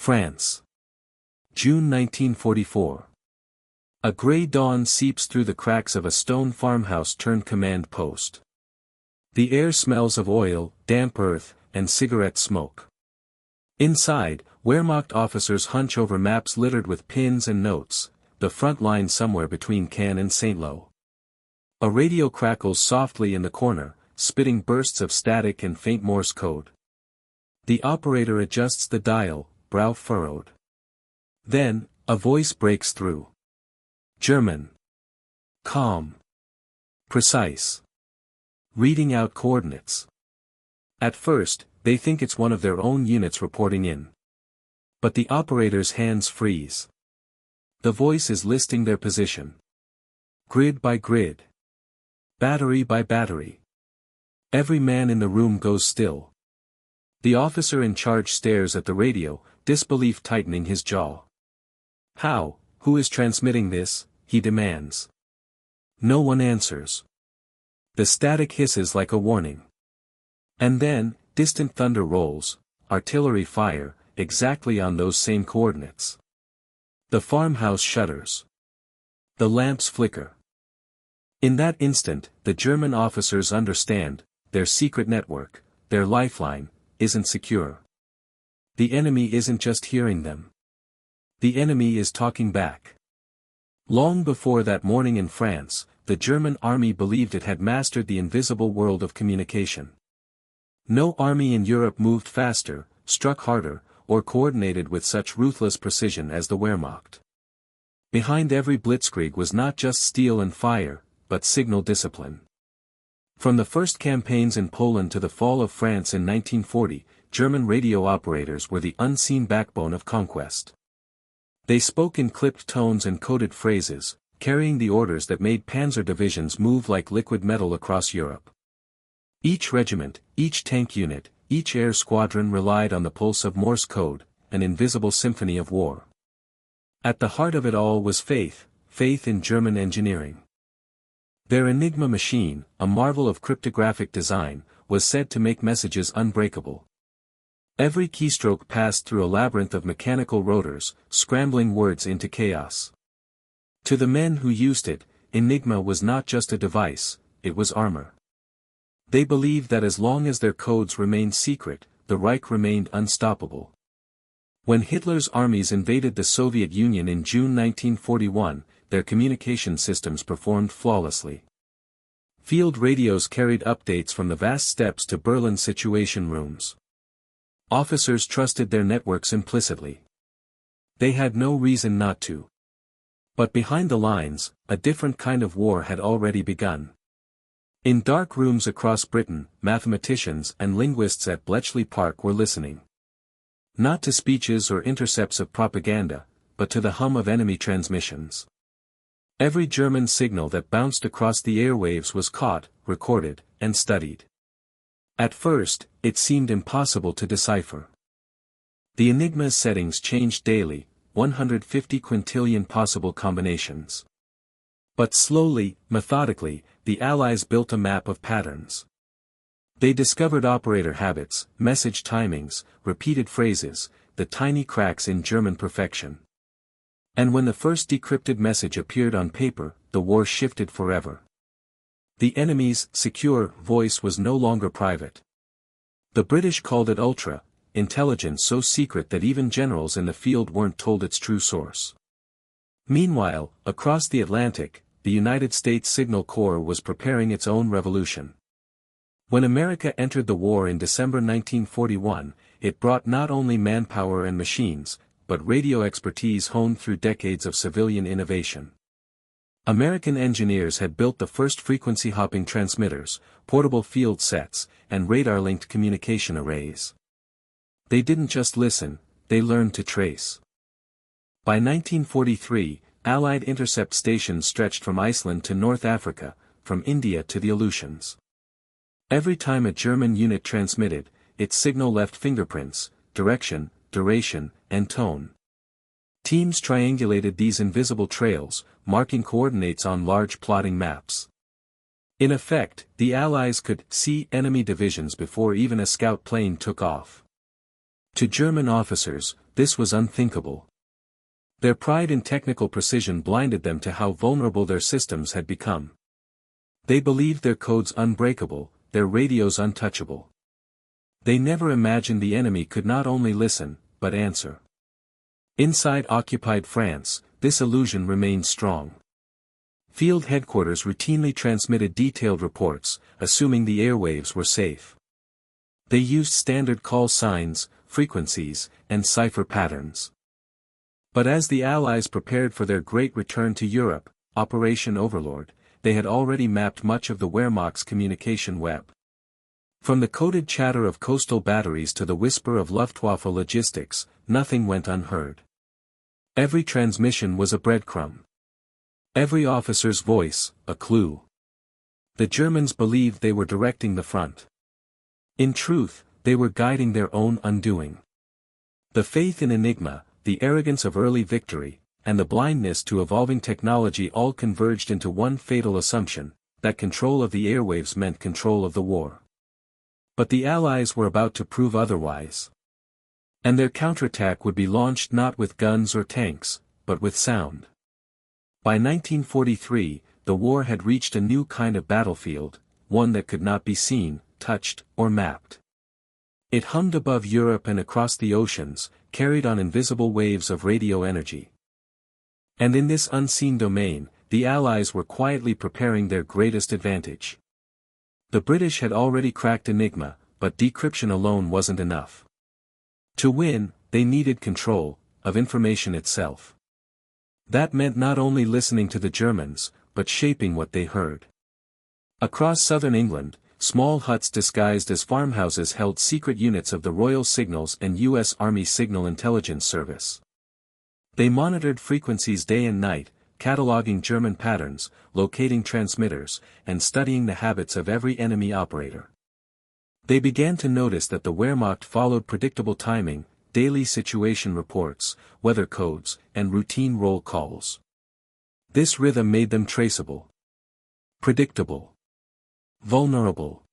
France. June 1944. A grey dawn seeps through the cracks of a stone farmhouse turned command post. The air smells of oil, damp earth, and cigarette smoke. Inside, Wehrmacht officers hunch over maps littered with pins and notes, the front line somewhere between Cannes and Saint-Lô. A radio crackles softly in the corner, spitting bursts of static and faint Morse code. The operator adjusts the dial, brow furrowed. Then, a voice breaks through. German. Calm. Precise. Reading out coordinates. At first, they think it's one of their own units reporting in. But the operator's hands freeze. The voice is listing their position. Grid by grid. Battery by battery. Every man in the room goes still. The officer in charge stares at the radio, disbelief tightening his jaw. How? Who is transmitting this? He demands. No one answers. The static hisses like a warning. And then, distant thunder rolls, artillery fire, exactly on those same coordinates. The farmhouse shudders. The lamps flicker. In that instant, the German officers understand, their secret network, their lifeline, isn't secure. The enemy isn't just hearing them. The enemy is talking back. Long before that morning in France, the German army believed it had mastered the invisible world of communication. No army in Europe moved faster, struck harder, or coordinated with such ruthless precision as the Wehrmacht. Behind every blitzkrieg was not just steel and fire, but signal discipline. From the first campaigns in Poland to the fall of France in 1940, German radio operators were the unseen backbone of conquest. They spoke in clipped tones and coded phrases, carrying the orders that made panzer divisions move like liquid metal across Europe. Each regiment, each tank unit, each air squadron relied on the pulse of Morse code, an invisible symphony of war. At the heart of it all was faith in German engineering. Their Enigma machine, a marvel of cryptographic design, was said to make messages unbreakable. Every keystroke passed through a labyrinth of mechanical rotors, scrambling words into chaos. To the men who used it, Enigma was not just a device, it was armor. They believed that as long as their codes remained secret, the Reich remained unstoppable. When Hitler's armies invaded the Soviet Union in June 1941, their communication systems performed flawlessly. Field radios carried updates from the vast steppes to Berlin situation rooms. Officers trusted their networks implicitly. They had no reason not to. But behind the lines, a different kind of war had already begun. In dark rooms across Britain, mathematicians and linguists at Bletchley Park were listening. Not to speeches or intercepts of propaganda, but to the hum of enemy transmissions. Every German signal that bounced across the airwaves was caught, recorded, and studied. At first, it seemed impossible to decipher. The Enigma's settings changed daily, 150 quintillion possible combinations. But slowly, methodically, the Allies built a map of patterns. They discovered operator habits, message timings, repeated phrases, the tiny cracks in German perfection. And when the first decrypted message appeared on paper, the war shifted forever. The enemy's secure voice was no longer private. The British called it ultra, intelligence so secret that even generals in the field weren't told its true source. Meanwhile, across the Atlantic, the United States Signal Corps was preparing its own revolution. When America entered the war in December 1941, it brought not only manpower and machines, but radio expertise honed through decades of civilian innovation. American engineers had built the first frequency-hopping transmitters, portable field sets, and radar-linked communication arrays. They didn't just listen, they learned to trace. By 1943, Allied intercept stations stretched from Iceland to North Africa, from India to the Aleutians. Every time a German unit transmitted, its signal left fingerprints, direction, duration, and tone. Teams triangulated these invisible trails, marking coordinates on large plotting maps. In effect, the Allies could see enemy divisions before even a scout plane took off. To German officers, this was unthinkable. Their pride in technical precision blinded them to how vulnerable their systems had become. They believed their codes unbreakable, their radios untouchable. They never imagined the enemy could not only listen, but answer. Inside occupied France, this illusion remained strong. Field headquarters routinely transmitted detailed reports, assuming the airwaves were safe. They used standard call signs, frequencies, and cipher patterns. But as the Allies prepared for their great return to Europe, Operation Overlord, they had already mapped much of the Wehrmacht's communication web. From the coded chatter of coastal batteries to the whisper of Luftwaffe logistics, nothing went unheard. Every transmission was a breadcrumb. Every officer's voice, a clue. The Germans believed they were directing the front. In truth, they were guiding their own undoing. The faith in enigma, the arrogance of early victory, and the blindness to evolving technology all converged into one fatal assumption, that control of the airwaves meant control of the war. But the Allies were about to prove otherwise. And their counterattack would be launched not with guns or tanks, but with sound. By 1943, the war had reached a new kind of battlefield, one that could not be seen, touched, or mapped. It hummed above Europe and across the oceans, carried on invisible waves of radio energy. And in this unseen domain, the Allies were quietly preparing their greatest advantage. The British had already cracked Enigma, but decryption alone wasn't enough. To win, they needed control of information itself. That meant not only listening to the Germans, but shaping what they heard. Across southern England, small huts disguised as farmhouses held secret units of the Royal Signals and U.S. Army Signal Intelligence Service. They monitored frequencies day and night, cataloging German patterns, locating transmitters, and studying the habits of every enemy operator. They began to notice that the Wehrmacht followed predictable timing, daily situation reports, weather codes, and routine roll calls. This rhythm made them traceable, predictable, vulnerable.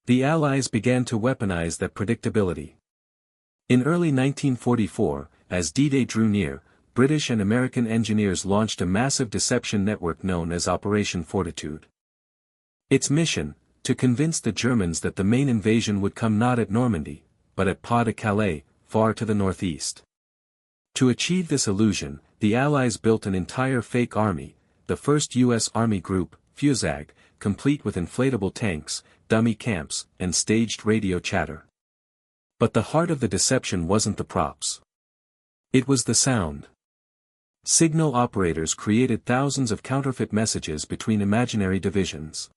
The Allies began to weaponize that predictability. In early 1944, as D-Day drew near, British and American engineers launched a massive deception network known as Operation Fortitude. Its mission, to convince the Germans that the main invasion would come not at Normandy, but at Pas-de-Calais, far to the northeast. To achieve this illusion, the Allies built an entire fake army, the first U.S. Army Group, Fusag, complete with inflatable tanks, dummy camps, and staged radio chatter. But the heart of the deception wasn't the props. It was the sound. Signal operators created thousands of counterfeit messages between imaginary divisions.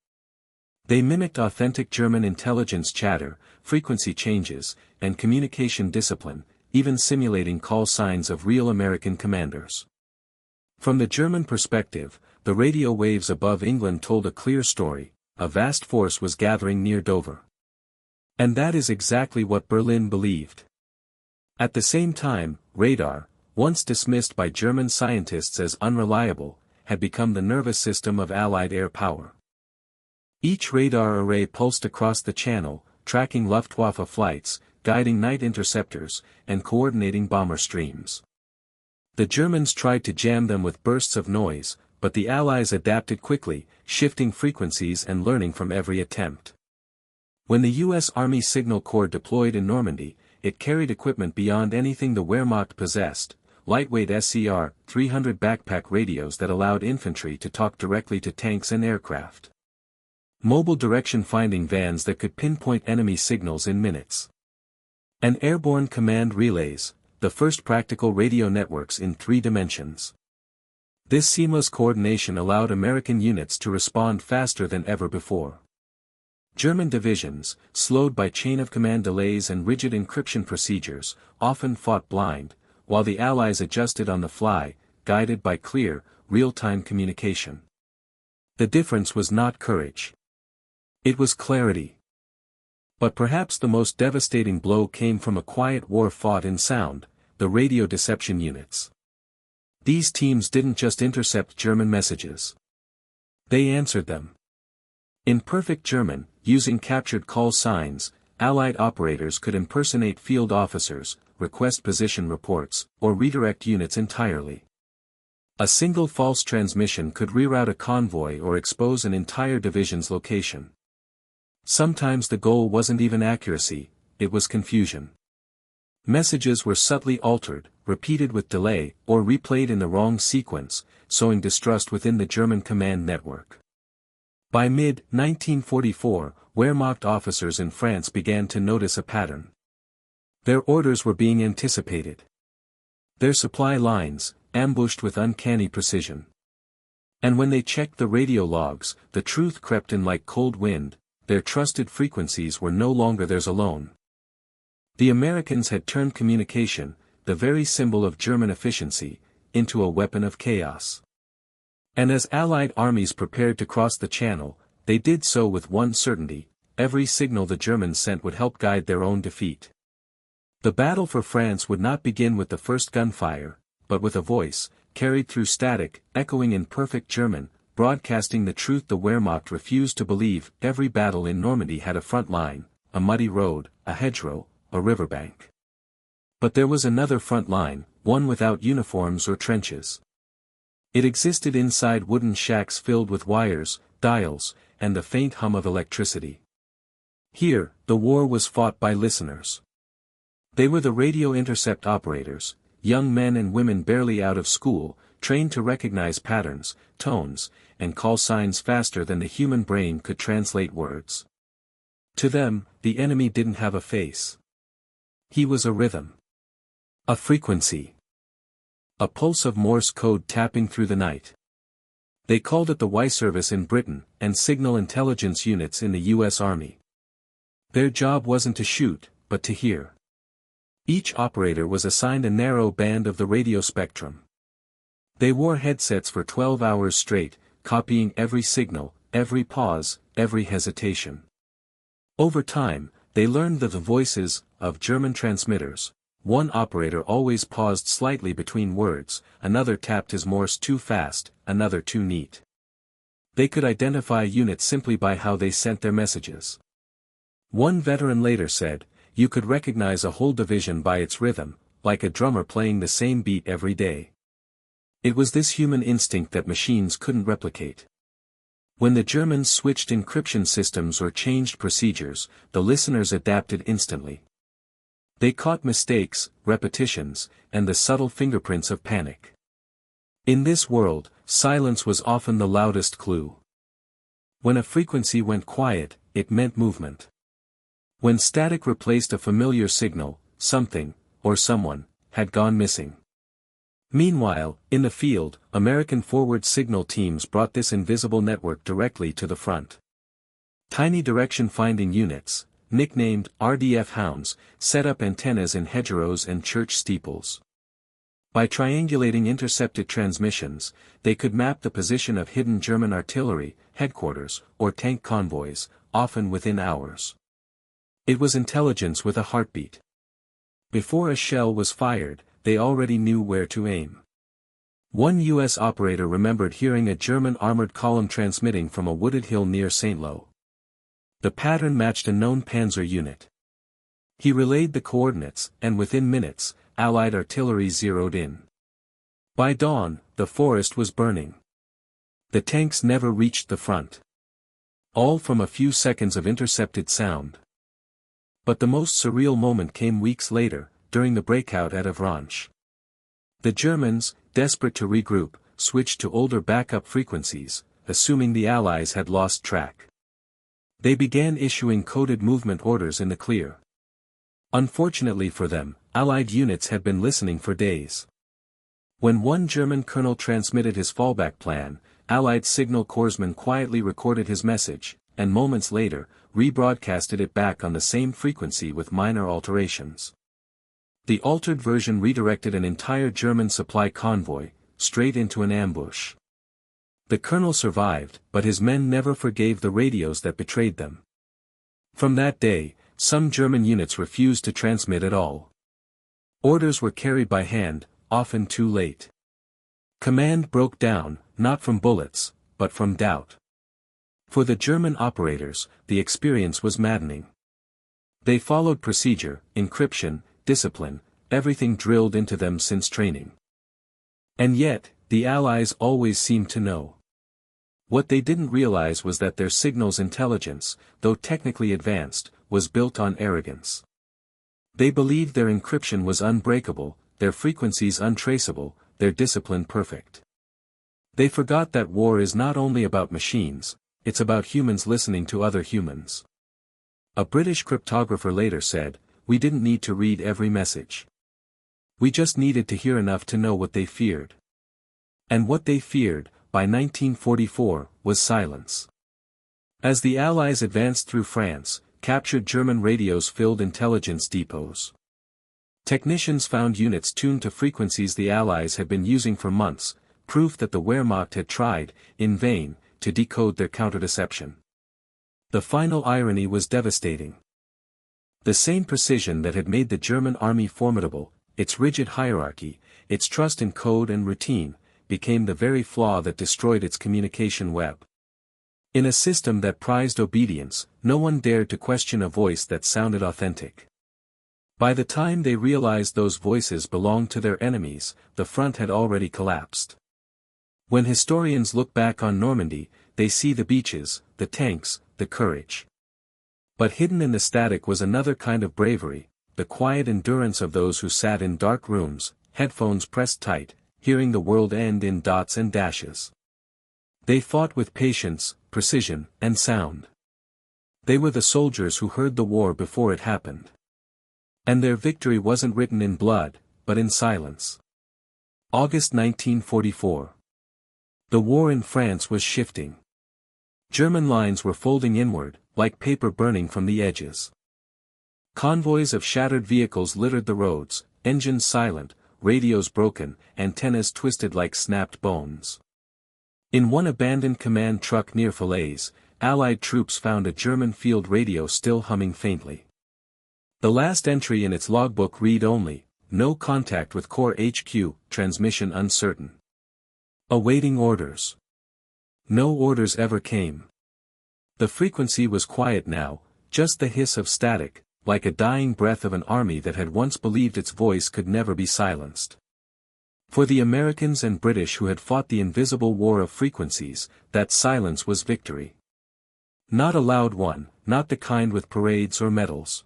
They mimicked authentic German intelligence chatter, frequency changes, and communication discipline, even simulating call signs of real American commanders. From the German perspective, the radio waves above England told a clear story: a vast force was gathering near Dover. And that is exactly what Berlin believed. At the same time, radar, once dismissed by German scientists as unreliable, had become the nervous system of Allied air power. Each radar array pulsed across the channel, tracking Luftwaffe flights, guiding night interceptors, and coordinating bomber streams. The Germans tried to jam them with bursts of noise, but the Allies adapted quickly, shifting frequencies and learning from every attempt. When the U.S. Army Signal Corps deployed in Normandy, it carried equipment beyond anything the Wehrmacht possessed: lightweight SCR-300 backpack radios that allowed infantry to talk directly to tanks and aircraft. Mobile direction-finding vans that could pinpoint enemy signals in minutes. And airborne command relays, the first practical radio networks in 3 dimensions. This seamless coordination allowed American units to respond faster than ever before. German divisions, slowed by chain-of-command delays and rigid encryption procedures, often fought blind, while the Allies adjusted on the fly, guided by clear, real-time communication. The difference was not courage. It was clarity. But perhaps the most devastating blow came from a quiet war fought in sound: the radio deception units. These teams didn't just intercept German messages. They answered them. In perfect German, using captured call signs, Allied operators could impersonate field officers, request position reports, or redirect units entirely. A single false transmission could reroute a convoy or expose an entire division's location. Sometimes the goal wasn't even accuracy, it was confusion. Messages were subtly altered, repeated with delay, or replayed in the wrong sequence, sowing distrust within the German command network. By mid-1944, Wehrmacht officers in France began to notice a pattern. Their orders were being anticipated. Their supply lines, ambushed with uncanny precision. And when they checked the radio logs, the truth crept in like cold wind, their trusted frequencies were no longer theirs alone. The Americans had turned communication, the very symbol of German efficiency, into a weapon of chaos. And as Allied armies prepared to cross the Channel, they did so with one certainty: every signal the Germans sent would help guide their own defeat. The battle for France would not begin with the first gunfire, but with a voice, carried through static, echoing in perfect German, broadcasting the truth the Wehrmacht refused to believe. Every battle in Normandy had a front line, a muddy road, a hedgerow, a riverbank. But there was another front line, one without uniforms or trenches. It existed inside wooden shacks filled with wires, dials, and the faint hum of electricity. Here, the war was fought by listeners. They were the radio intercept operators, young men and women barely out of school, trained to recognize patterns, tones, and call signs faster than the human brain could translate words. To them, the enemy didn't have a face. He was a rhythm. A frequency. A pulse of Morse code tapping through the night. They called it the Y service in Britain, and signal intelligence units in the U.S. Army. Their job wasn't to shoot, but to hear. Each operator was assigned a narrow band of the radio spectrum. They wore headsets for 12 hours straight, copying every signal, every pause, every hesitation. Over time, they learned that the voices of German transmitters. One operator always paused slightly between words, another tapped his Morse too fast, another too neat. They could identify units simply by how they sent their messages. One veteran later said, "You could recognize a whole division by its rhythm, like a drummer playing the same beat every day." It was this human instinct that machines couldn't replicate. When the Germans switched encryption systems or changed procedures, the listeners adapted instantly. They caught mistakes, repetitions, and the subtle fingerprints of panic. In this world, silence was often the loudest clue. When a frequency went quiet, it meant movement. When static replaced a familiar signal, something, or someone, had gone missing. Meanwhile, in the field, American forward signal teams brought this invisible network directly to the front. Tiny direction-finding units, nicknamed RDF hounds, set up antennas in hedgerows and church steeples. By triangulating intercepted transmissions, they could map the position of hidden German artillery, headquarters, or tank convoys, often within hours. It was intelligence with a heartbeat. Before a shell was fired, they already knew where to aim. One U.S. operator remembered hearing a German armored column transmitting from a wooded hill near St. Lo. The pattern matched a known panzer unit. He relayed the coordinates, and within minutes, Allied artillery zeroed in. By dawn, the forest was burning. The tanks never reached the front. All from a few seconds of intercepted sound. But the most surreal moment came weeks later, during the breakout at Avranches. The Germans, desperate to regroup, switched to older backup frequencies, assuming the Allies had lost track. They began issuing coded movement orders in the clear. Unfortunately for them, Allied units had been listening for days. When one German colonel transmitted his fallback plan, Allied signal corpsmen quietly recorded his message, and moments later, rebroadcasted it back on the same frequency with minor alterations. The altered version redirected an entire German supply convoy, straight into an ambush. The colonel survived, but his men never forgave the radios that betrayed them. From that day, some German units refused to transmit at all. Orders were carried by hand, often too late. Command broke down, not from bullets, but from doubt. For the German operators, the experience was maddening. They followed procedure, encryption, discipline, everything drilled into them since training. And yet, the Allies always seemed to know. What they didn't realize was that their signals intelligence, though technically advanced, was built on arrogance. They believed their encryption was unbreakable, their frequencies untraceable, their discipline perfect. They forgot that war is not only about machines, it's about humans listening to other humans. A British cryptographer later said, "We didn't need to read every message. We just needed to hear enough to know what they feared." And what they feared, by 1944, was silence. As the Allies advanced through France, captured German radios filled intelligence depots. Technicians found units tuned to frequencies the Allies had been using for months, proof that the Wehrmacht had tried, in vain, to decode their counterdeception. The final irony was devastating. The same precision that had made the German army formidable, its rigid hierarchy, its trust in code and routine, became the very flaw that destroyed its communication web. In a system that prized obedience, no one dared to question a voice that sounded authentic. By the time they realized those voices belonged to their enemies, the front had already collapsed. When historians look back on Normandy, they see the beaches, the tanks, the courage. But hidden in the static was another kind of bravery, the quiet endurance of those who sat in dark rooms, headphones pressed tight, hearing the world end in dots and dashes. They fought with patience, precision, and sound. They were the soldiers who heard the war before it happened. And their victory wasn't written in blood, but in silence. August 1944. The war in France was shifting. German lines were folding inward, like paper burning from the edges. Convoys of shattered vehicles littered the roads, engines silent, radios broken, antennas twisted like snapped bones. In one abandoned command truck near Falaise, Allied troops found a German field radio still humming faintly. The last entry in its logbook read only, "No contact with Corps HQ, transmission uncertain. Awaiting orders." No orders ever came. The frequency was quiet now, just the hiss of static, like a dying breath of an army that had once believed its voice could never be silenced. For the Americans and British who had fought the invisible war of frequencies, that silence was victory. Not a loud one, not the kind with parades or medals.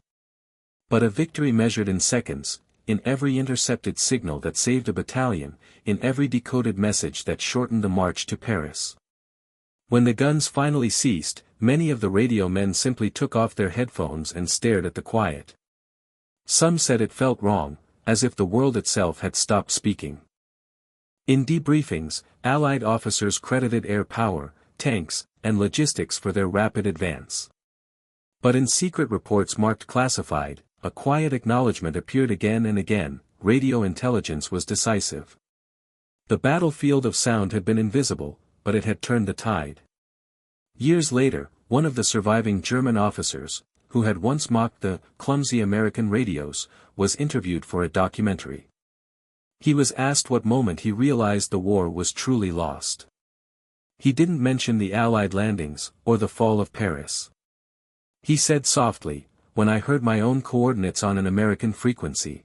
But a victory measured in seconds, in every intercepted signal that saved a battalion, in every decoded message that shortened the march to Paris. When the guns finally ceased, many of the radio men simply took off their headphones and stared at the quiet. Some said it felt wrong, as if the world itself had stopped speaking. In debriefings, Allied officers credited air power, tanks, and logistics for their rapid advance. But in secret reports marked classified, a quiet acknowledgement appeared again and again: radio intelligence was decisive. The battlefield of sound had been invisible, but it had turned the tide. Years later, one of the surviving German officers, who had once mocked the clumsy American radios, was interviewed for a documentary. He was asked what moment he realized the war was truly lost. He didn't mention the Allied landings, or the fall of Paris. He said softly, "When I heard my own coordinates on an American frequency,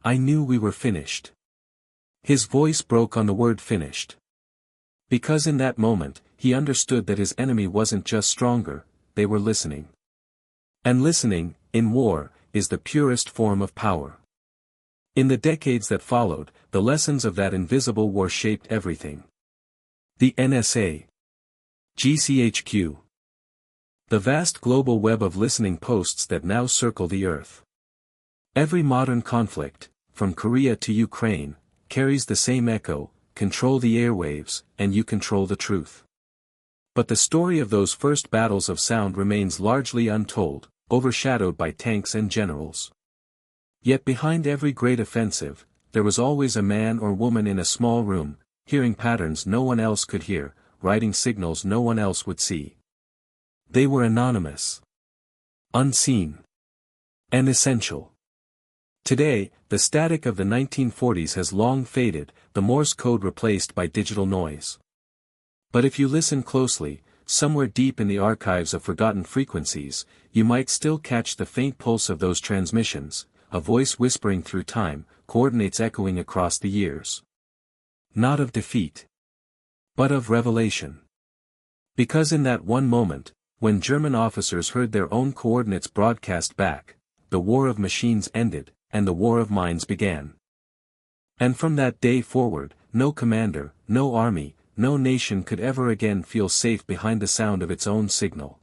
I knew we were finished." His voice broke on the word finished. Because in that moment, he understood that his enemy wasn't just stronger, they were listening. And listening, in war, is the purest form of power. In the decades that followed, the lessons of that invisible war shaped everything. The NSA. GCHQ. The vast global web of listening posts that now circle the earth. Every modern conflict, from Korea to Ukraine, carries the same echo: control the airwaves, and you control the truth. But the story of those first battles of sound remains largely untold, overshadowed by tanks and generals. Yet behind every great offensive, there was always a man or woman in a small room, hearing patterns no one else could hear, writing signals no one else would see. They were anonymous, unseen, and essential. Today, the static of the 1940s has long faded, the Morse code replaced by digital noise. But if you listen closely, somewhere deep in the archives of forgotten frequencies, you might still catch the faint pulse of those transmissions, a voice whispering through time, coordinates echoing across the years. Not of defeat, but of revelation. Because in that one moment, when German officers heard their own coordinates broadcast back, the war of machines ended, and the war of minds began. And from that day forward, no commander, no army, no nation could ever again feel safe behind the sound of its own signal.